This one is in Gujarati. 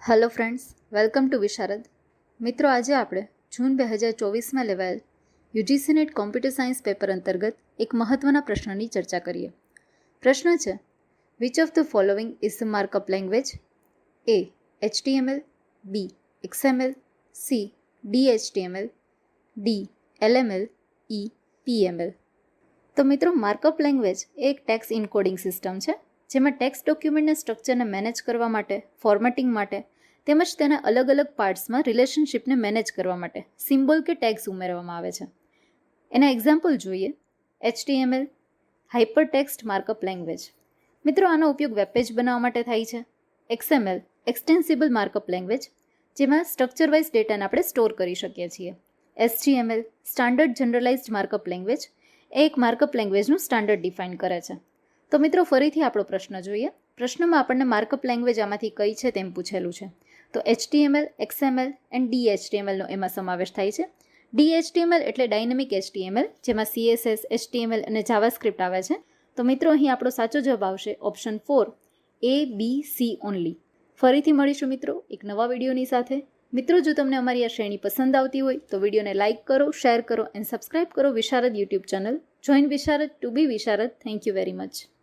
Hello friends, welcome to Visharad. મિત્રો, આજે આપણે જૂન 2024માં લેવાયેલ UGC NET computer science paper અંતર્ગત એક મહત્ત્વના પ્રશ્નની ચર્ચા કરીએ. પ્રશ્ન છે, which of the following is the markup language? A HTML, B XML, C DHTML, D LML, E PML. તો મિત્રો, માર્કઅપ લેંગ્વેજ એ એક ટેક્સ્ટ ઇન્કોડિંગ સિસ્ટમ છે જેમાં ટેક્સ્ટ ડોક્યુમેન્ટના સ્ટ્રક્ચરને મેનેજ કરવા માટે, ફોર્મેટિંગ માટે તેમજ તેના અલગ અલગ પાર્ટ્સમાં રિલેશનશિપને મેનેજ કરવા માટે સિમ્બોલ કે ટેગ્સ ઉમેરવામાં આવે છે. એના એક્ઝામ્પલ જોઈએ. HTML hyper text markup language. મિત્રો, આનો ઉપયોગ વેબ પેજ બનાવવા માટે થાય છે. XML એક્સટેન્સિબલ માર્કઅપ લેંગ્વેજ, જેમાં સ્ટ્રક્ચર વાઇઝ ડેટાને આપણે સ્ટોર કરી શકીએ છીએ. SGML standard generalised markup language એ એક માર્કઅપ લેંગ્વેજનું સ્ટાન્ડર્ડ ડિફાઇન કરે છે. તો મિત્રો, ફરીથી આપણો પ્રશ્ન જોઈએ. પ્રશ્નમાં આપણને માર્કઅપ લેંગ્વેજ આમાંથી કઈ છે તેમ પૂછેલું છે. તો HTML, XML એન્ડ DHTML નો એમાં સમાવેશ થાય છે. DHTML એટલે ડાયનેમિક HTML, જેમાં CSS, HTML અને જાવાસ્ક્રિપ્ટ આવે છે. તો મિત્રો, અહીં આપણો સાચો જવાબ આવશે ઓપ્શન 4, ABC ઓનલી. ફરીથી મળીશું મિત્રો એક નવા વિડીયોની સાથે. મિત્રો, જો તમને અમારી આ શ્રેણી પસંદ આવતી હોય તો વિડીયોને લાઇક કરો, શેર કરો એન્ડ સબસ્ક્રાઇબ કરો Visharad YouTube channel. Join Visharad to be Visharad. Thank you very much.